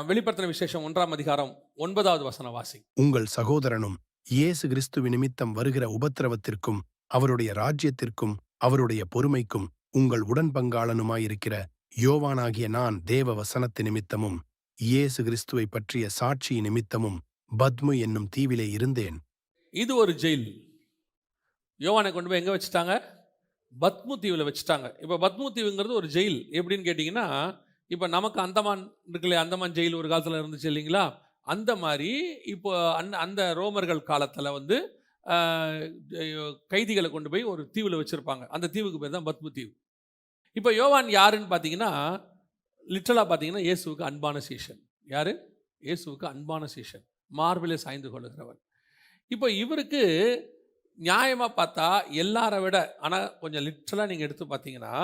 வெளிப்படுத்தின விசேஷம் 1ஆம் அதிகாரம் 9வது வசனம் வாசி. உங்கள் சகோதரனும் இயேசு கிறிஸ்து நிமித்தம் வருகிற உபத்திரவத்திற்கும் அவருடைய ராஜ்யத்திற்கும் அவருடைய பொறுமைக்கும் உங்கள் உடன்பங்காளனுமாயிருக்கிற யோவானாகிய நான் தேவ வசனத்து நிமித்தமும் இயேசு கிறிஸ்துவை பற்றிய சாட்சி நிமித்தமும் பத்மு என்னும் தீவிலே இருந்தேன். இது ஒரு ஜெயில். யோவானை கொண்டு போய் எங்கே வச்சுட்டாங்க? பத்மு தீவில் வச்சுட்டாங்க. இப்போ பத்மு தீவுங்கிறது ஒரு ஜெயில். எப்படின்னு கேட்டிங்கன்னா, இப்போ நமக்கு அந்தமான் இருக்குல்ல, அந்தமான் ஜெயில் ஒரு காலத்தில் இருந்துச்சு இல்லைங்களா? அந்த மாதிரி இப்போ அந்த ரோமர்கள் காலத்தில் வந்து கைதிகளை கொண்டு போய் ஒரு தீவில் வச்சுருப்பாங்க. அந்த தீவுக்கு பேர் தான் பத்மு தீவு. இப்போ யோவான் யாருன்னு பார்த்தீங்கன்னா, லிட்டரலாக பார்த்தீங்கன்னா இயேசுவுக்கு அன்பான சீஷன். யார்? இயேசுவுக்கு அன்பான சீஷன், மார்பிலே சாய்ந்து கொள்ளுகிறவர். இப்போ இவருக்கு நியாயமாக பார்த்தா எல்லாரை விட, ஆனால் கொஞ்சம் லிட்டரலாக நீங்கள் எடுத்து பார்த்தீங்கன்னா,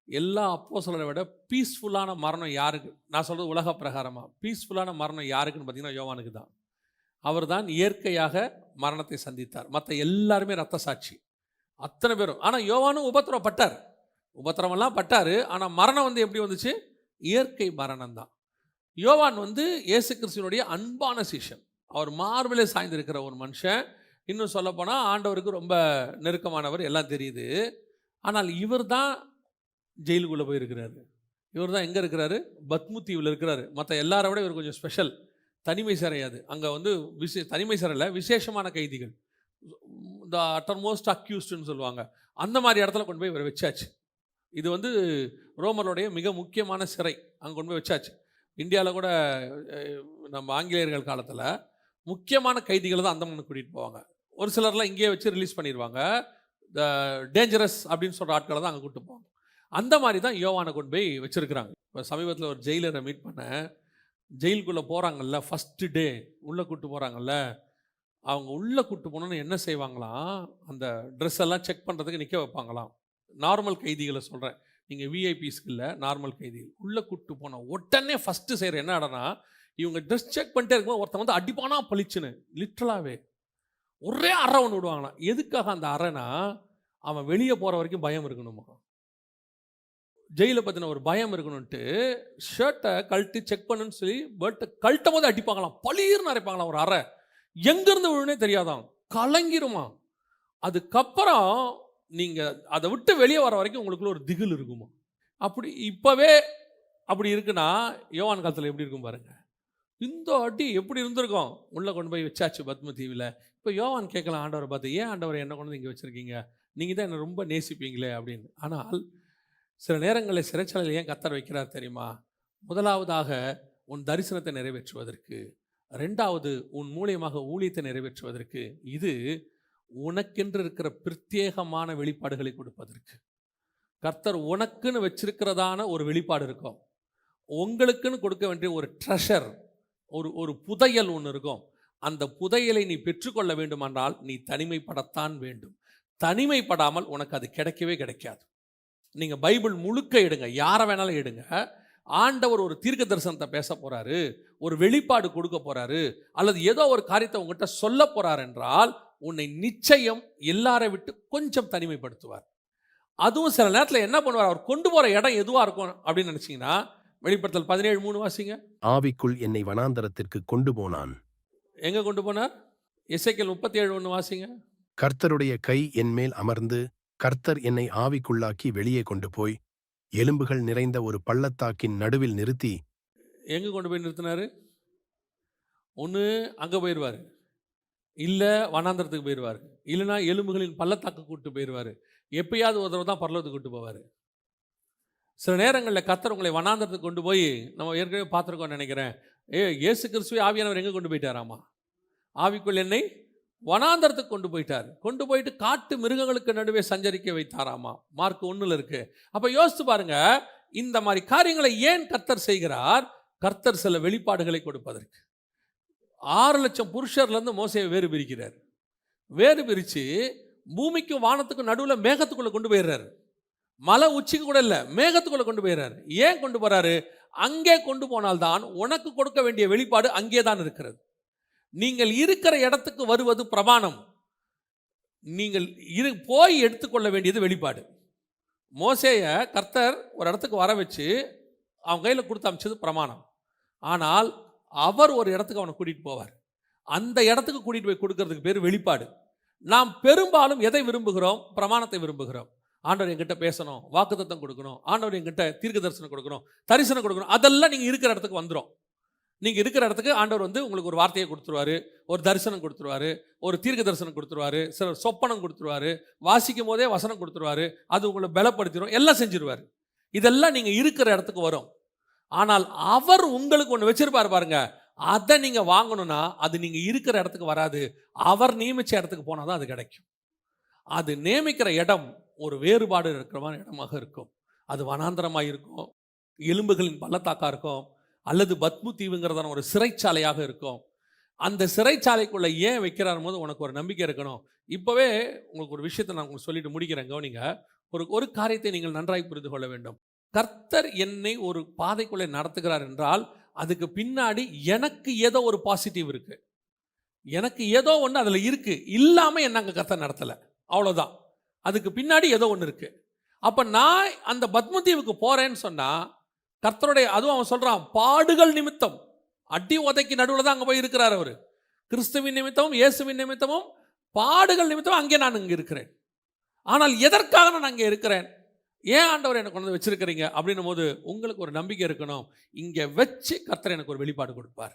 எல்லா அப்போஸ்தலரை விட பீஸ்ஃபுல்லான மரணம் யாருக்கு? நான் சொல்கிறது உலக பிரகாரமாக பீஸ்ஃபுல்லான மரணம் யாருக்குன்னு பார்த்தீங்கன்னா யோவானுக்கு தான். அவர் தான் இயற்கையாக மரணத்தை சந்தித்தார். மற்ற எல்லாருமே ரத்த சாட்சி, அத்தனை பேரும். ஆனால் யோவானும் உபத்திரமெல்லாம் பட்டார். ஆனால் மரணம் வந்து எப்படி வந்துச்சு? இயற்கை மரணம் தான். யோவான் வந்து இயேசு கிறிஸ்துவினுடைய அன்பான சீஷன். அவர் மார்பிலே சாய்ந்திருக்கிற ஒரு மனுஷன். இன்னும் சொல்லப்போனால் ஆண்டவருக்கு ரொம்ப நெருக்கமானவர், எல்லாம் தெரியுது. ஆனால் இவர் தான் ஜெயிலுக்குள்ளே போயிருக்கிறாரு. இவர் தான் எங்கே இருக்கிறாரு? பத்மு தீவில் இருக்கிறாரு. மற்ற எல்லாரை விட இவர் கொஞ்சம் ஸ்பெஷல். தனிமை சிறையாது. அங்கே வந்து தனிமை சிறையில் விசேஷமான கைதிகள், த அட்டர்மோஸ்ட் அக்யூஸ்டுன்னு சொல்லுவாங்க, அந்த மாதிரி இடத்துல கொண்டு போய் இவரை வச்சாச்சு. இது வந்து ரோமருடைய மிக முக்கியமான சிறை. அங்கே கொண்டு போய் வச்சாச்சு. இந்தியாவில் கூட நம்ம ஆங்கிலேயர்கள் காலத்தில் முக்கியமான கைதிகளை தான் அந்தமானுக்கு கூட்டிகிட்டு போவாங்க. ஒரு சிலர்லாம் இங்கேயே வச்சு ரிலீஸ் பண்ணிடுவாங்க. த டேஞ்சரஸ் அப்படின்னு சொல்கிற ஆட்களை தான் அங்கே கூப்பிட்டு போவாங்க. அந்த மாதிரி தான் யோவானை கொண்டு போய் வச்சுருக்கிறாங்க. இப்போ சமீபத்தில் ஒரு ஜெயிலரை மீட் பண்ணேன். ஜெயிலுக்குள்ளே போகிறாங்கல்ல, ஃபஸ்ட்டு டே உள்ளே கூப்பிட்டு போகிறாங்கல்ல, அவங்க உள்ளே கூப்பிட்டு போனோன்னு என்ன செய்வாங்களாம், அந்த ட்ரெஸ் எல்லாம் செக் பண்ணுறதுக்கு நிற்க வைப்பாங்களாம். நார்மல் கைதிகளை சொல்கிறேன், நீங்கள் விஐபிஸ்க்கு இல்லை, நார்மல் கைதிகள். உள்ளே கூப்பிட்டு போனால் உடனே ஃபஸ்ட்டு செய்கிற என்ன இடம்னா, இவங்க ட்ரெஸ் செக் பண்ணிட்டே இருக்கும்போது ஒருத்தன் வந்து அடிப்பானா பளிச்சுன்னு, லிட்டரலாகவே ஒரே அறை ஒன்று விடுவாங்களாம். எதுக்காக அந்த அறைனா, அவன் வெளியே போகிற வரைக்கும் பயம் இருக்கணுமா, ஜெயிலை பற்றின ஒரு பயம் இருக்கணும்ன்ட்டு ஷர்ட்டை கழட்டி செக் பண்ணுன்னு சொல்லி பட் கழட்டும் போது அடிப்பாங்களாம், பளீர்னு அரைப்பாங்களாம். ஒரு அறை எங்கேருந்து விழுனே தெரியாதான், கலங்கிருமா. அதுக்கப்புறம் நீங்கள் அதை விட்டு வெளியே வர வரைக்கும் உங்களுக்குள்ள ஒரு திகில் இருக்குமா. அப்படி இப்போவே அப்படி இருக்குன்னா யோவான் காலத்தில் எப்படி இருக்கும் பாருங்கள். இந்த அடி எப்படி இருந்திருக்கும். உள்ளே கொண்டு போய் வச்சாச்சு பத்ம தீவில். இப்போ யோவான் கேட்கலாம் ஆண்டவரை பார்த்து, ஏன் ஆண்டவரை என்ன கொண்டு இங்கே வச்சுருக்கீங்க, நீங்கள் தான் என்னை ரொம்ப நேசிப்பீங்களே அப்படின்னு. ஆனால் சில நேரங்களில் சிறைச்சாலையில் ஏன் கர்த்தர் வைக்கிறார் தெரியுமா? முதலாவதாக உன் தரிசனத்தை நிறைவேற்றுவதற்கு, ரெண்டாவது உன் மூலியமாக ஊழியத்தை நிறைவேற்றுவதற்கு, இது உனக்கென்று இருக்கிற பிரத்யேகமான வெளிப்பாடுகளை கொடுப்பதற்கு. கர்த்தர் உனக்குன்னு வச்சிருக்கிறதான ஒரு வெளிப்பாடு இருக்கும். உங்களுக்குன்னு கொடுக்க வேண்டிய ஒரு ட்ரெஷர், ஒரு புதையல் ஒன்று இருக்கும். அந்த புதையலை நீ பெற்றுக்கொள்ள வேண்டுமென்றால் நீ தனிமைப்படத்தான் வேண்டும். தனிமைப்படாமல் உனக்கு அது கிடைக்கவே கிடைக்காது. நீங்கள் பைபிள் முழுக்க எடுங்க, யாரை வேணாலும் எடுங்க. ஆண்டவர் ஒரு தீர்க்க தரிசனத்தை பேச போகிறாரு, ஒரு வெளிப்பாடு கொடுக்க போகிறாரு, அல்லது ஏதோ ஒரு காரியத்தை உங்கள்கிட்ட சொல்ல போகிறார் என்றால் உன்னை நிச்சயம் எல்லாரை விட்டு கொஞ்சம் தனிமைப்படுத்துவார். அதுவும் சில நேரத்தில் என்ன பண்ணுவார், அவர் கொண்டு போகிற இடம் எதுவாக இருக்கும் அப்படின்னு நினச்சிங்கன்னா, வெளிப்படுத்தல் 17:3 வாசிங்க. ஆவிக்குள் என்னை வனாந்தரத்திற்கு கொண்டு போனான். எங்கே கொண்டு போனார்? எசேக்கியேல் 37:1 வாசிங்க. கர்த்தருடைய கை என் மேல் அமர்ந்து கர்த்தர் என்னை ஆவிக்குள்ளாக்கி வெளியே கொண்டு போய் எலும்புகள் நிறைந்த ஒரு பள்ளத்தாக்கின் நடுவில் நிறுத்தி. எங்கே கொண்டு போய் நிறுத்தினாரு? ஒன்று அங்கே போயிடுவார், இல்லை வனாந்தரத்துக்கு போயிடுவார், இல்லைனா எலும்புகளின் பள்ளத்தாக்கு கூப்பிட்டு போயிடுவார். எப்பயாவது ஒரு தடவை தான் பரலோகத்துக்கு கூப்பிட்டு போவார். சில நேரங்களில் கர்த்தர் உங்களை வனாந்தரத்துக்கு கொண்டு போய், நம்ம ஏற்கனவே பார்த்துருக்கோம்னு நினைக்கிறேன், இயேசு கிறிஸ்துவே ஆவியானவர் எங்கே கொண்டு போயிட்டாராமா? ஆவிக்குள் என்னை வனாந்தரத்துக்கு கொண்டு போயிட்டார். கொண்டு போயிட்டு காட்டு மிருகங்களுக்கு நடுவே சஞ்சரிக்க வைத்தாராமா. மார்க் 1 இருக்கு. அப்போ யோசித்து பாருங்க, இந்த மாதிரி காரியங்களை ஏன் கர்த்தர் செய்கிறார்? கர்த்தர் சில வெளிப்பாடுகளை கொடுப்பதற்கு. 6 லட்சம் புருஷர்லேருந்து மோசேயை வேறு பிரிக்கிறார். வேறு பிரித்து பூமிக்கும் வானத்துக்கும் நடுவில் மேகத்துக்குள்ளே கொண்டு போயிடுறாரு. மலை உச்சிக்கு கூட இல்லை, மேகத்துக்குள்ளே கொண்டு போயிடுறாரு. ஏன் கொண்டு போகிறாரு? அங்கே கொண்டு போனால்தான் உனக்கு கொடுக்க வேண்டிய வெளிப்பாடு அங்கே தான் இருக்கிறது. நீங்கள் இருக்கிற இடத்துக்கு வருவது பிரமாணம், நீங்கள் போய் எடுத்துக்கொள்ள வேண்டியது வெளிப்பாடு. மோசேயை கர்த்தர் ஒரு இடத்துக்கு வர வச்சு அவன் கையில் கொடுத்து அமிச்சது பிரமாணம். ஆனால் அவர் ஒரு இடத்துக்கு அவனை கூட்டிகிட்டு போவார். அந்த இடத்துக்கு கூட்டிகிட்டு போய் கொடுக்கறதுக்கு பேர் வெளிப்பாடு. நாம் பெரும்பாலும் எதை விரும்புகிறோம்? பிரமாணத்தை விரும்புகிறோம். ஆண்டவர் என்கிட்ட பேசணும், வாக்குத்தத்தம் கொடுக்கணும், ஆண்டவர் என்கிட்ட தீர்க்க தரிசனம் கொடுக்கணும், தரிசனம் கொடுக்கணும். அதெல்லாம் நீங்கள் இருக்கிற இடத்துக்கு வந்துடும். நீங்கள் இருக்கிற இடத்துக்கு ஆண்டவர் வந்து உங்களுக்கு ஒரு வார்த்தையை கொடுத்துருவாரு, ஒரு தரிசனம் கொடுத்துருவாரு, ஒரு தீர்க்க தரிசனம் கொடுத்துருவாரு, சிலர் சொப்பனம் கொடுத்துருவாரு, வாசிக்கும் போதே வசனம் கொடுத்துருவாரு, அது உங்களை பலப்படுத்திடும், எல்லாம் செஞ்சிருவார். இதெல்லாம் நீங்கள் இருக்கிற இடத்துக்கு வரும். ஆனால் அவர் உங்களுக்கு ஒன்று வச்சிருப்பார் பாருங்க, அதை நீங்கள் வாங்கணும்னா அது நீங்கள் இருக்கிற இடத்துக்கு வராது. அவர் நியமித்த இடத்துக்கு போனால் தான் அது கிடைக்கும். அது நியமிக்கிற இடம் ஒரு வேறுபாடு இருக்கிற மாதிரி இடமாக இருக்கும். அது வனாந்தரமாக இருக்கும், எலும்புகளின் பள்ளத்தாக்கா இருக்கும், அல்லது பத்மு தீவுங்கிறதான ஒரு சிறைச்சாலையாக இருக்கும். அந்த சிறைச்சாலைக்குள்ளே ஏன் வைக்கிறார் போது உனக்கு ஒரு நம்பிக்கை இருக்கணும். இப்போவே உங்களுக்கு ஒரு விஷயத்தை நான் உங்களுக்கு சொல்லிட்டு முடிக்கிறேன், கவனிங்க. ஒரு காரியத்தை நீங்கள் நன்றாய் புரிந்து கொள்ள வேண்டும். கர்த்தர் என்னை ஒரு பாதைக்குள்ளே நடத்துகிறார் என்றால் அதுக்கு பின்னாடி எனக்கு ஏதோ ஒரு பாசிட்டிவ் இருக்கு, எனக்கு ஏதோ ஒன்று அதில் இருக்கு, இல்லாமல் என்ன அங்கே கர்த்தர் நடத்தலை, அவ்வளோதான். அதுக்கு பின்னாடி ஏதோ ஒன்று இருக்கு. அப்போ நான் அந்த பத்மதீவுக்கு போறேன்னு சொன்னா கர்த்தருடைய, அதுவும் அவன் சொல்றான், பாடுகள் நிமித்தம், அடி உதைக்கு நடுவில் தான் அங்கே போய் இருக்கிறார் அவர். கிறிஸ்துவின் நிமித்தமும் இயேசுவின் நிமித்தமும் பாடுகள் நிமித்தம் அங்கே நான் இங்கே இருக்கிறேன். ஆனால் எதற்காக நான் அங்கே இருக்கிறேன்? ஏன் ஆண்டவர் எனக்கு கொண்டு வச்சிருக்கிறீங்க அப்படின்னும் போது உங்களுக்கு ஒரு நம்பிக்கை இருக்கணும், இங்கே வச்சு கர்த்தர் எனக்கு ஒரு வெளிப்பாடு கொடுப்பார்.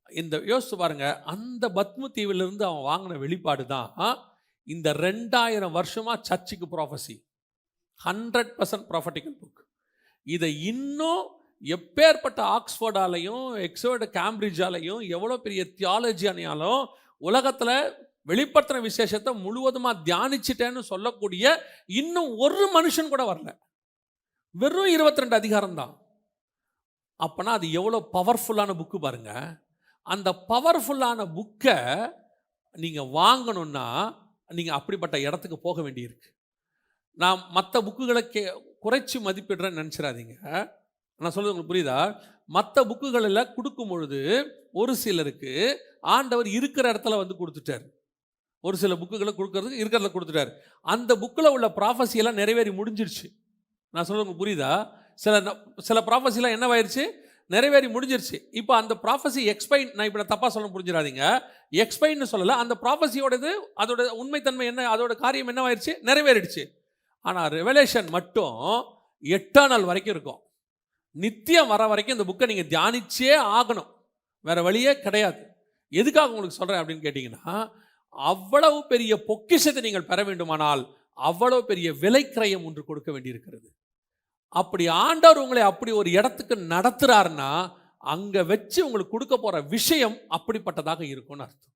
இந்த யோசிச்சு பாருங்க, அந்த பத்மு தீவிலிருந்து அவன் வாங்கின வெளிப்பாடு தான் இந்த 2000 வருஷமா சர்ச்சுக்கு ப்ராஃபஸி. 100% prophetical book. இதை இன்னும் எப்பேற்பட்ட ஆக்ஸ்ஃபோர்டாலையும் எக்ஸ்ஃபோர்டு கேம்பிரிட்ஜாலையும் எவ்வளோ பெரிய தியாலஜியானாலும் உலகத்தில் வெளிப்படுத்தின விசேஷத்தை முழுவதுமாக தியானிச்சிட்டேன்னு சொல்லக்கூடிய இன்னும் ஒரு மனுஷன் கூட வரல. வெறும் 22 அதிகாரம் தான். அப்போனா அது எவ்வளோ பவர்ஃபுல்லான புக்கு பாருங்க. அந்த பவர்ஃபுல்லான புக்கை நீங்கள் வாங்கணும்னா நீங்கள் அப்படிப்பட்ட இடத்துக்கு போக வேண்டியிருக்கு. நான் மற்ற புக்குகளை குறைச்சி மதிப்பிடுறேன்னு நினச்சிடாதீங்க. நான் சொல்கிறது உங்களுக்கு புரியுதா? மற்ற புக்குகளில் கொடுக்கும் பொழுது ஒரு சிலருக்கு ஆண்டவர் இருக்கிற இடத்துல வந்து கொடுத்துட்டார். ஒரு சில புக்குகளை கொடுக்கறதுக்கு இருக்கிறத கொடுத்துட்டார். அந்த புக்கில் உள்ள ப்ராஃபஸியெல்லாம் நிறைவேறி முடிஞ்சிருச்சு. நான் சொல்கிறது உங்களுக்கு புரியுதா? சில ப்ராஃபஸிலாம் என்னவாயிருச்சு? நிறைவேறி முடிஞ்சிருச்சு. இப்போ அந்த ப்ராஃபஸி எக்ஸ்பைன், நான் இப்போ தப்பாக சொல்ல புரிஞ்சிடாதீங்க, எக்ஸ்பைன்னு சொல்லலை, அந்த ப்ராஃபஸியோடது அதோட உண்மைத்தன்மை என்ன, அதோட காரியம் என்னவாயிருச்சு? நிறைவேறிடுச்சு. ஆனால் ரெவலேஷன் மட்டும் எட்டர்னல் வரைக்கும் இருக்கும். நித்தியம் வர வரைக்கும் இந்த புக்கை நீங்கள் தியானிச்சே ஆகணும், வேறு வழியே கிடையாது. எதுக்காக உங்களுக்கு சொல்கிறேன் அப்படின்னு கேட்டிங்கன்னா, அவ்வளவு பெரிய பொக்கிஷத்தை நீங்கள் பெற வேண்டுமானால் அவ்வளவு பெரிய விலைக்கிரயம் ஒன்று கொடுக்க வேண்டியிருக்கிறது. அப்படி ஆண்டவர் உங்களை அப்படி ஒரு இடத்துக்கு நடத்துகிறாருன்னா அங்கே வச்சு உங்களுக்கு கொடுக்க போகிற விஷயம் அப்படிப்பட்டதாக இருக்கும்னு அர்த்தம்.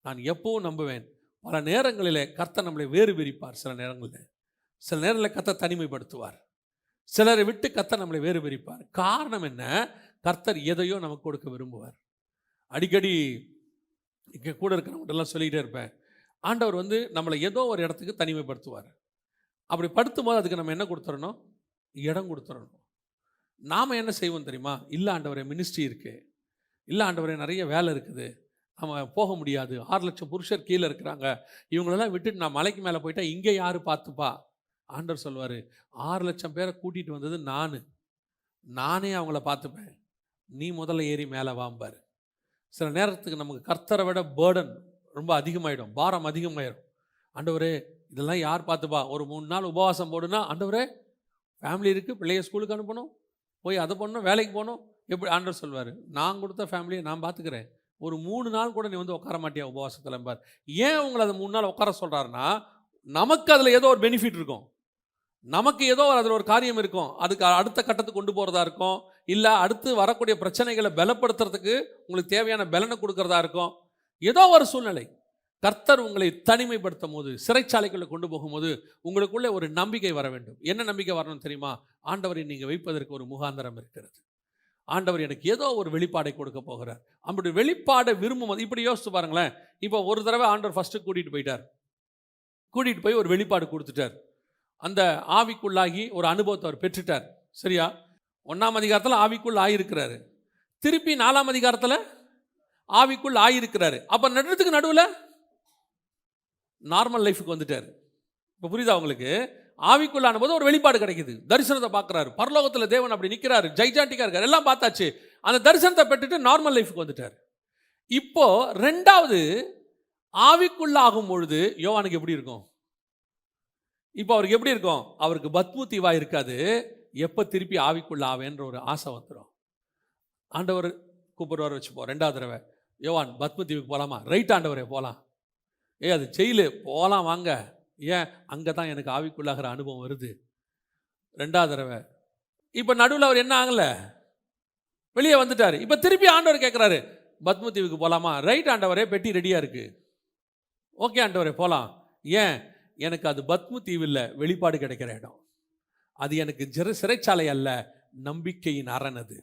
நான் எப்பவும் நம்புவேன், பல நேரங்களில் கர்த்தர் நம்மளை வேறு பிரிப்பார். சில நேரங்களில் கர்த்தர் தனிமைப்படுத்துவார். சிலரை விட்டு கர்த்தர் நம்மளை வேறு பிரிப்பார். காரணம் என்ன? கர்த்தர் எதையோ நமக்கு கொடுக்க விரும்புவார். அடிக்கடி இங்கே கூட இருக்கிறவங்கள்டெல்லாம் சொல்லிக்கிட்டே இருப்பேன், ஆண்டவர் வந்து நம்மளை ஏதோ ஒரு இடத்துக்கு தனிமைப்படுத்துவார். அப்படி படுத்தும் போது அதுக்கு நம்ம என்ன கொடுத்துடணும்? இடம் கொடுத்துடணும். நாம் என்ன செய்வோம் தெரியுமா? இல்லை ஆண்டவரே, மினிஸ்ட்ரி இருக்குது, இல்லை ஆண்டவரே, நிறைய வேலை இருக்குது, நம்ம போக முடியாது, 6 லட்சம் புருஷர் கீழே இருக்கிறாங்க, இவங்களெல்லாம் விட்டுட்டு நான் மலைக்கு மேலே போயிட்டா இங்கே யார் பார்த்துப்பா? ஆண்டவர் சொல்வார், 6 லட்சம் பேரை கூட்டிகிட்டு வந்தது நானே அவங்கள பார்த்துப்பேன், நீ முதல்ல ஏறி மேலே வாம்பார். சில நேரத்துக்கு நமக்கு கர்த்தரை விட பேர்டன் ரொம்ப அதிகமாகிடும், பாரம் அதிகமாகிடும். ஆண்டவரே, இதெல்லாம் யார் பார்த்துப்பா? ஒரு 3 நாள் உபவாசம் போடுனா, ஆண்டவரே ஃபேமிலி இருக்குது, பிள்ளைய ஸ்கூலுக்கு அனுப்பணும், போய் அதை பண்ணணும், வேலைக்கு போகணும். எப்படி? ஆண்டவர் சொல்வார், நான் கொடுத்த ஃபேமிலியை நான் பார்த்துக்கிறேன், ஒரு 3 நாள் கூட நீ வந்து உட்கார மாட்டியா உபவாசத்தில் பார். ஏன் உங்களை அதை 3 நாள் உட்கார சொல்கிறாருன்னா, நமக்கு அதில் ஏதோ ஒரு பெனிஃபிட் இருக்கும், நமக்கு ஏதோ அதில் ஒரு காரியம் இருக்கும், அதுக்கு அடுத்த கட்டத்துக்கு கொண்டு போகிறதா இருக்கும், இல்லை அடுத்து வரக்கூடிய பிரச்சனைகளை பலப்படுத்துறதுக்கு உங்களுக்கு தேவையான பலனை கொடுக்கறதா இருக்கும். ஏதோ ஒரு சூழ்நிலை கர்த்தர் உங்களை தனிமைப்படுத்தும் போது, சிறைச்சாலைக்குள்ளே கொண்டு போகும்போது உங்களுக்குள்ளே ஒரு நம்பிக்கை வர வேண்டும். என்ன நம்பிக்கை வரணும் தெரியுமா? ஆண்டவரை நீங்கள் வைப்பதற்கு ஒரு முகாந்திரம் இருக்கிறது. ஆண்டவர் எனக்கு ஏதோ ஒரு வெளிப்பாடை கொடுக்க போகிறார். அப்படி வெளிப்பாடை விரும்பும் போது இப்படி யோசிச்சு பாருங்களேன். இப்போ ஒரு தடவை ஆண்டவர் ஃபஸ்ட்டு கூட்டிகிட்டு போய் ஒரு வெளிப்பாடு கொடுத்துட்டார். அந்த ஆவிக்குள்ளாகி ஒரு அனுபவத்தை அவர் பெற்றுட்டார். சரியா? 1ஆம் அதிகாரத்தில் ஆவிக்குள் ஆகியிருக்கிறாரு, திருப்பி 4ஆம் அதிகாரத்தில் ஆவிக்குள் ஆகியிருக்கிறாரு. அப்போ நடுவில் நார்மல் லைஃபுக்கு வந்துட்டார். இப்போ புரியுதா உங்களுக்கு? ஆவிக்குள்ளான போது ஒரு வெளிப்பாடு கிடைக்குது, தரிசனத்தை பார்க்குறாரு, பரலோகத்தில் தேவன் அப்படி நிற்கிறாரு, ஜைஜாண்டிக்காக இருக்கார், எல்லாம் பார்த்தாச்சு. அந்த தரிசனத்தை பெற்றுட்டு நார்மல் லைஃப்க்கு வந்துட்டார். இப்போ 2வது ஆவிக்குள்ள ஆகும் பொழுது யோவானுக்கு எப்படி இருக்கும்? இப்போ அவருக்கு எப்படி இருக்கும்? அவருக்கு பத்மு தீவா இருக்காது. எப்போ திருப்பி ஆவிக்குள்ள ஆவேன்ற ஒரு ஆசை வந்துடும். ஆண்டவர் கூப்பிடுவார் வச்சுப்போம். 2வது தடவை யோவான் பத்மு தீவுக்கு போகலாமா? ரைட் ஆண்டவரே போகலாம். அது ஜெயிலு போகலாம் வாங்க. ஏன்? அங்கே தான் எனக்கு ஆவிக்குள்ளாகிற அனுபவம் வருது. 2வது தடவை இப்போ நடுவில் அவர் என்ன ஆகலை, வெளியே வந்துட்டார். இப்போ திருப்பி ஆண்டவர் கேட்குறாரு, பத்மு தீவுக்கு போகலாமா? ரைட் ஆண்டவரே, பெட்டி ரெடியாக இருக்குது. ஓகே ஆண்டவரே போகலாம். ஏன்? எனக்கு அது பத்மு தீவு இல்லை, வெளிப்பாடு கிடைக்கிற இடம். அது எனக்கு சிறைச்சாலை அல்ல, நம்பிக்கையின் அரண். அது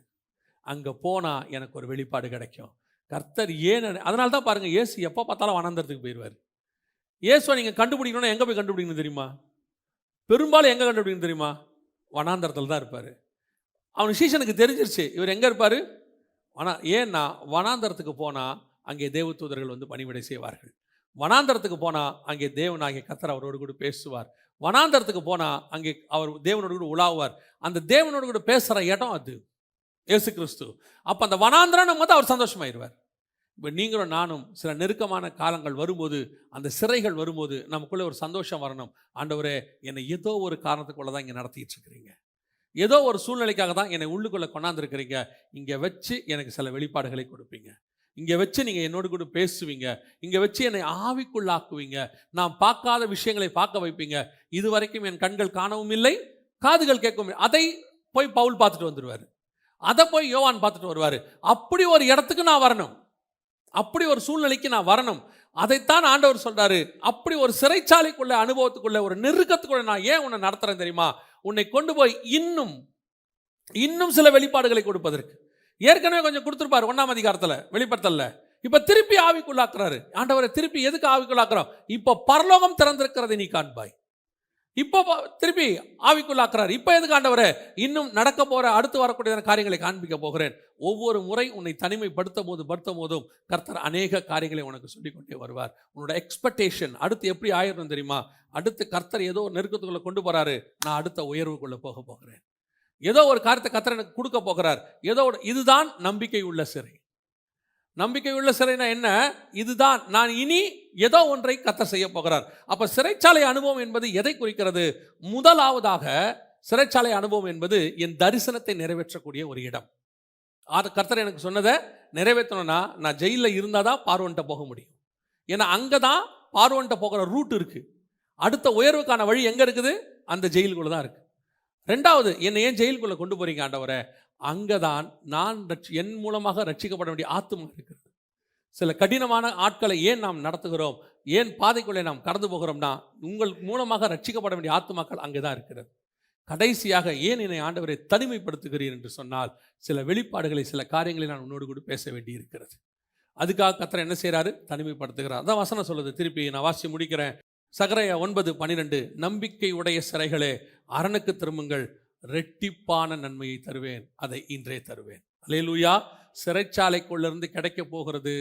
அங்கே போனால் எனக்கு ஒரு வெளிப்பாடு கிடைக்கும். கர்த்தர் ஏன்? அதனால தான் பாருங்கள், இயேசு எப்போ பார்த்தாலும் வனாந்தரத்துக்கு போயிடுவார். இயேசுவை நீங்கள் கண்டுபிடிக்கணும்னா எங்கே போய் கண்டுபிடிக்கணும் தெரியுமா? பெரும்பாலும் எங்கே கண்டுபிடிக்கணும் தெரியுமா? வனாந்தரத்தில் தான் இருப்பார். அவன் சீசனுக்கு தெரிஞ்சிருச்சு இவர் எங்கே இருப்பார். ஏன்னா வனாந்தரத்துக்கு போனால் அங்கே தேவதூதர்கள் வந்து பணிவிடை செய்வார்கள். வனாந்தரத்துக்கு போனால் அங்கே தேவனாகிய கர்த்தர் அவரோடு கூட பேசுவார். வனாந்தரத்துக்கு போனால் அங்கே அவர் தேவனோடு கூட உலாவுவார். அந்த தேவனோடு கூட பேசுகிற இடம் அது இயேசு கிறிஸ்து. அப்போ அந்த வனாந்தரம் போது அவர் சந்தோஷமாயிருவார். இப்போ நீங்களும் நானும் சில நெருக்கமான காலங்கள் வரும்போது, அந்த சிறைகள் வரும்போது நமக்குள்ளே ஒரு சந்தோஷம் வரணும். ஆண்டவரே, என்னை ஏதோ ஒரு காரணத்துக்குள்ளே தான் இங்கே நடத்திட்டு இருக்கிறீங்க, ஏதோ ஒரு சூழ்நிலைக்காக தான் என்னை உள்ளுக்குள்ளே கொண்டாந்துருக்கிறீங்க. இங்கே வச்சு எனக்கு சில வெளிப்பாடுகளை கொடுப்பீங்க, இங்கே வச்சு நீங்கள் என்னோடு கூட பேசுவீங்க, இங்கே வச்சு என்னை ஆவிக்குள்ளாக்குவீங்க, நான் பார்க்காத விஷயங்களை பார்க்க வைப்பீங்க. இதுவரைக்கும் என் கண்கள் காணவும் இல்லை, காதுகள் கேட்கவும். அதை போய் பவுல் பார்த்துட்டு வந்துடுவார், அதை போய் யோவான் பார்த்துட்டு வருவார். அப்படி ஒரு இடத்துக்கு நான் வரணும், அப்படி ஒரு சூழ்நிலைக்கு நான் வரணும். அதைத்தான் ஆண்டவர் சொல்றாரு. அப்படி ஒரு சிறைச்சாலைக்குள்ள அனுபவத்துக்குள்ள ஒரு நெருக்கத்துக்குள்ள நான் ஏன் உன்னை நடத்துறேன் தெரியுமா? உன்னை கொண்டு போய் இன்னும் சில வெளிப்பாடுகளை கொடுப்பதற்கு. ஏற்கனவே கொஞ்சம் கொடுத்துருப்பார் 1ஆம் அதிகாரத்தில் வெளிப்படுத்தல. இப்ப திருப்பி ஆவிக்குள்ளாக்குறாரு. ஆண்டவரை திருப்பி எதுக்கு ஆவிக்குள்ளாக்குறோம்? இப்போ பரலோகம் திறந்திருக்கிறதை நீ காண்பாய். இப்போ திருப்பி ஆவிக்குள்ளாக்குறாரு. இப்போ எதுக்கு ஆண்டவரே? இன்னும் நடக்க போற அடுத்து வரக்கூடிய காரியங்களை காண்பிக்க போகிறேன். ஒவ்வொரு முறை உன்னை தனிமைப்படுத்தும் போதும் கர்த்தர் அநேக காரியங்களை உனக்கு சொல்லிக்கொண்டே வருவார். உன்னோட எக்ஸ்பெக்டேஷன் அடுத்து எப்படி ஆயிரும் தெரியுமா? அடுத்து கர்த்தர் ஏதோ நெருக்கத்துக்குள்ள கொண்டு போறாரு, நான் அடுத்த உயர்வுக்குள்ள போக போகிறேன். ஏதோ ஒரு காரியத்தை கர்த்தர் எனக்கு கொடுக்க போகிறார். இதுதான் நம்பிக்கை உள்ள சிறை. நம்பிக்கை உள்ள சிறைனா என்ன? இதுதான் நான் இனி ஏதோ ஒன்றை கர்த்தர் செய்ய போகிறார். அப்ப சிறைச்சாலை அனுபவம் என்பது எதை குறிக்கிறது? முதலாவதாக சிறைச்சாலை அனுபவம் என்பது என் தரிசனத்தை நிறைவேற்றக்கூடிய ஒரு இடம். கர்த்தர் எனக்கு சொன்னதை நிறைவேற்றணும்னா நான் ஜெயிலில் இருந்தால் தான் பார்வன்ட்ட போக முடியும். ஏன்னா அங்கே தான் பார்வன்ட்ட போகிற ரூட் இருக்குது. அடுத்த உயர்வுக்கான வழி எங்கே இருக்குது? அந்த ஜெயிலுக்குள்ளே தான் இருக்குது. 2வது, என்னை ஏன் ஜெயிலுக்குள்ளே கொண்டு போகிறீங்க ஆண்டவரே? அங்கே தான் நான் என் மூலமாக ரட்சிக்கப்பட வேண்டிய ஆத்துமா இருக்கிறது. சில கடினமான ஆட்களை ஏன் நாம் நடத்துகிறோம், ஏன் பாதைக்குள்ளே நாம் கடந்து போகிறோம்னா உங்கள் மூலமாக ரட்சிக்கப்பட வேண்டிய ஆத்துமாக்கள் அங்கே தான் இருக்கிறது. கடைசியாக, ஏன் என்னை ஆண்டவரை தனிமைப்படுத்துகிறீர் என்று சொன்னால் சில வெளிப்பாடுகளை, சில காரியங்களை நான் உன்னோடு கூட பேச வேண்டி இருக்கிறது. அதுக்காக கர்த்தர் என்ன செய்கிறாரு? தனிமைப்படுத்துகிறார். அதான் வசனம் சொல்லுது. திருப்பி நான் வாசி முடிக்கிறேன். சகரியா 9:12, நம்பிக்கை உடைய சிறைகளே அரணுக்கு திரும்புங்கள், ரெட்டிப்பான நன்மையை தருவேன், அதை இன்றே தருவேன். அல்லேலூயா. சிறைச்சாலைக்குள்ளிருந்து கிடைக்க போகிறது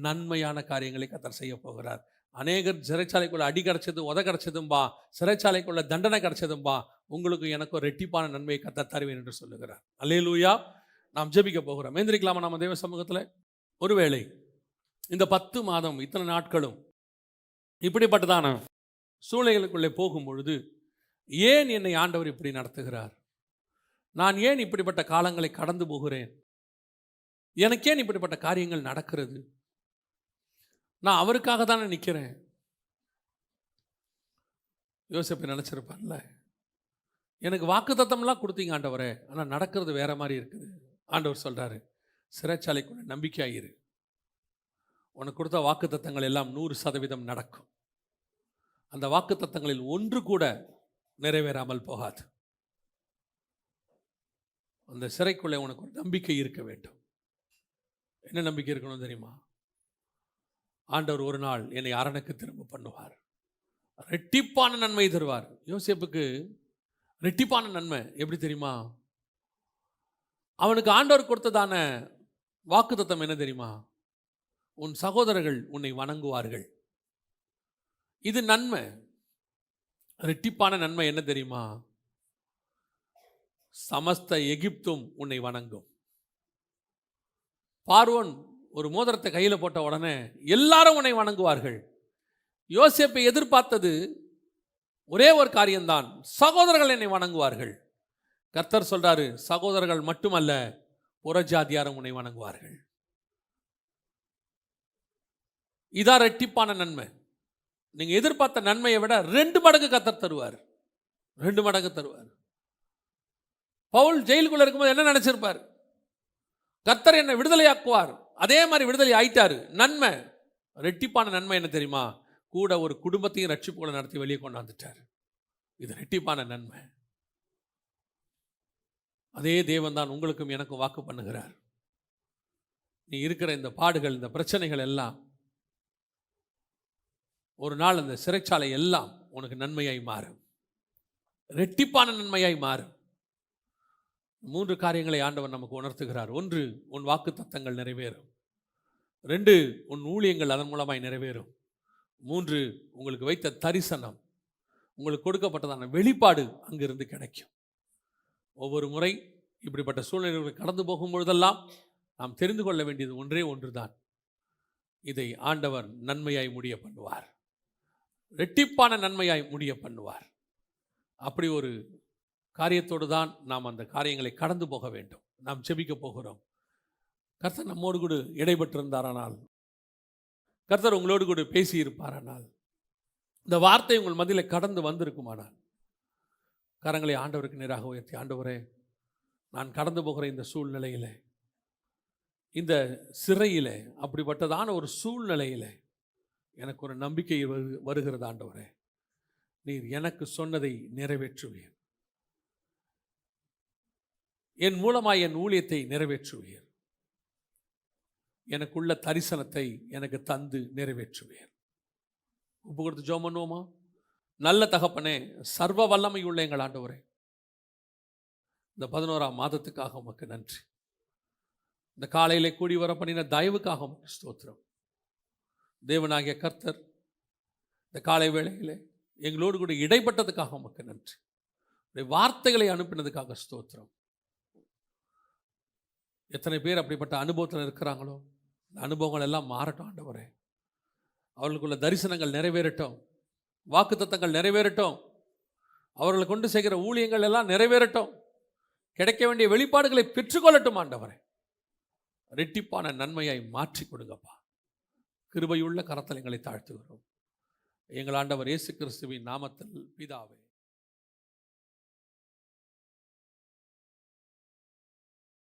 நன்மையான காரியங்களை கர்த்தர் செய்ய போகிறார். அநேகர் சிறைச்சாலைக்குள்ள அடி கிடைச்சது, உத கிடைச்சதும்பா, சிறைச்சாலைக்குள்ள தண்டனை கிடைச்சதும்பா, உங்களுக்கு எனக்கும் ரெட்டிப்பான நன்மையை கர்த்தர் தருவேன் என்று சொல்லுகிறார். அல்லேலூயா. நாம் ஜெபிக்க போகிறோம். எந்திரிக்கலாமா நம்ம தேவ சமூகத்தில்? ஒருவேளை இந்த 10 மாதம் இத்தனை நாட்களும் இப்படிப்பட்டதான சூழ்நிலைகளுக்குள்ளே போகும் பொழுது ஏன் என்னை ஆண்டவர் இப்படி நடத்துகிறார், நான் ஏன் இப்படிப்பட்ட காலங்களை கடந்து போகிறேன், எனக்கு ஏன் இப்படிப்பட்ட காரியங்கள் நடக்கிறது, நான் அவருக்காக தானே நிற்கிறேன். யோசிப்பு நினச்சிருப்பார்ல, எனக்கு வாக்குத்தத்தம்லாம் கொடுத்தீங்க ஆண்டவரே, ஆனால் நடக்கிறது வேற மாதிரி இருக்குது. ஆண்டவர் சொல்கிறாரு, சிறைச்சாலைக்குள்ள நம்பிக்கையாயிரு, உனக்கு கொடுத்த வாக்குத்தத்தங்கள் எல்லாம் 100% நடக்கும். அந்த வாக்குத்தத்தங்களில் ஒன்று கூட நிறைவேறாமல் போகாது. அந்த சிறைக்குள்ளே உனக்கு ஒரு நம்பிக்கை இருக்க வேண்டும். என்ன நம்பிக்கை இருக்கணும் தெரியுமா? ஆண்டவர் ஒரு நாள் என்னை அரணுக்கு திரும்ப பண்ணுவார், ரெட்டிப்பான நன்மை தருவார். யோசேப்புக்கு ரெட்டிப்பான நன்மை எப்படி தெரியுமா? அவனுக்கு ஆண்டவர் கொடுத்ததான வாக்குத்தத்தம் என்ன தெரியுமா? உன் சகோதரர்கள் உன்னை வணங்குவார்கள். இது நன்மை. ரெட்டிப்பான நன்மை என்ன தெரியுமா? சமஸ்த எகிப்தும் உன்னை வணங்கும். பார்வோன் ஒரு மோதிரத்தை கையில் போட்ட உடனே எல்லாரும் உன்னை வணங்குவார்கள். யோசேப்பை எதிர்பார்த்தது ஒரே ஒரு காரியம்தான், சகோதரர்கள் என்னை வணங்குவார்கள். கர்த்தர் சொல்றாரு, சகோதரர்கள் மட்டுமல்ல, புறஜாதியாரும் உன்னை வணங்குவார்கள். இதான் ரெட்டிப்பான நன்மை. நீங்க எதிர்பார்த்த நன்மையை விட 2 மடங்கு கர்த்தர் தருவார். 2 மடங்கு தருவார். பவுல் ஜெயிலுக்குள்ள இருக்கும்போது என்ன நினைச்சிருப்பார்? கர்த்தர் என்னை விடுதலையாக்குவார். அதே மாதிரி விடுதலை ஆயிட்டாரு. நன்மை, ரெட்டிப்பான நன்மை என்ன தெரியுமா? கூட ஒரு குடும்பத்தையும் ரட்சிப்புகளை நடத்தி வெளியே கொண்டாந்துட்டார். இது ரெட்டிப்பான நன்மை. அதே தேவன் தான் உங்களுக்கும் எனக்கும் வாக்கு பண்ணுகிறார். நீ இருக்கிற இந்த பாடுகள், இந்த பிரச்சனைகள் எல்லாம் ஒரு நாள் அந்த சிறைச்சாலை எல்லாம் உனக்கு நன்மையாய் மாறும். ரெட்டிப்பான நன்மையாய் மாறும். 3 காரியங்களை ஆண்டவர் நமக்கு உணர்த்துகிறார். 1, உன் வாக்கு தத்தங்கள் நிறைவேறும். 2, உன் ஊழியங்கள் அதன் மூலமாய் நிறைவேறும். 3, உங்களுக்கு வைத்த தரிசனம், உங்களுக்கு கொடுக்கப்பட்டதான வெளிப்பாடு அங்கிருந்து கிடைக்கும். ஒவ்வொரு முறை இப்படிப்பட்ட சூழ்நிலைகளை கடந்து போகும் பொழுதெல்லாம் நாம் தெரிந்து கொள்ள வேண்டியது ஒன்றே ஒன்றுதான், இதை ஆண்டவர் நன்மையாய் முடிய பண்ணுவார். ரெட்டிப்பான நன்மையாய் முடிய பண்ணுவார். அப்படி ஒரு காரியத்தோடு தான் நாம் அந்த காரியங்களை கடந்து போக வேண்டும். நாம் ஜெபிக்க போகிறோம். கர்த்தர் நம்மோடு கூட இடைப்பட்டிருந்தாரானால், கர்த்தர் உங்களோடு கூட பேசியிருப்பாரானால், இந்த வார்த்தை உங்கள் மத்தியில் கடந்து வந்திருக்குமானால், கரங்களை ஆண்டவருக்கு நேராக உயர்த்தி, ஆண்டவரே, நான் கடந்து போகிற இந்த சூழ்நிலையில், இந்த சிறையில், அப்படிப்பட்டதான ஒரு சூழ்நிலையில் எனக்கு ஒரு நம்பிக்கை வருகிறது. ஆண்டவரே, நீர் எனக்கு சொன்னதை நிறைவேற்றுவீர். என் மூலமாய் என் ஊழியத்தை நிறைவேற்றுவீர். எனக்குள்ள தரிசனத்தை எனக்கு தந்து நிறைவேற்றுவீர். ஒப்பு கொடுத்து ஜெபம் பண்ணுவோமா? நல்ல தகப்பனே, சர்வ வல்லமை உள்ள எங்கள் ஆண்டவரே, இந்த 11ஆம் மாதத்துக்காக உமக்கு நன்றி. இந்த காலையிலே கூடி வர பண்ணின தயவுக்காக உமக்கு ஸ்தோத்திரம். தேவனாகிய கர்த்தர் இந்த காலை வேளையிலே எங்களோடு கூட இடைப்பட்டதுக்காக உமக்கு நன்றி. வார்த்தைகளை அனுப்பினதுக்காக ஸ்தோத்திரம். எத்தனை பேர் அப்படிப்பட்ட அனுபவத்தில் இருக்கிறாங்களோ, இந்த அனுபவங்கள் எல்லாம் மாறட்டும் ஆண்டவரே. அவர்களுக்குள்ள தரிசனங்கள் நிறைவேறட்டும், வாக்குத்தத்தங்கள் நிறைவேறட்டும், அவர்களை கொண்டு செய்கிற ஊழியங்கள் எல்லாம் நிறைவேறட்டும், கிடைக்க வேண்டிய வெளிப்பாடுகளை பெற்றுக்கொள்ளட்டும் ஆண்டவரே. ரெட்டிப்பான நன்மையாய் மாற்றி கொடுங்கப்பா. கிருபையுள்ள கரத்தில் எங்களை தாழ்த்துகிறோம். எங்கள் ஆண்டவர் இயேசு கிறிஸ்துவின் நாமத்தில் பிதாவே.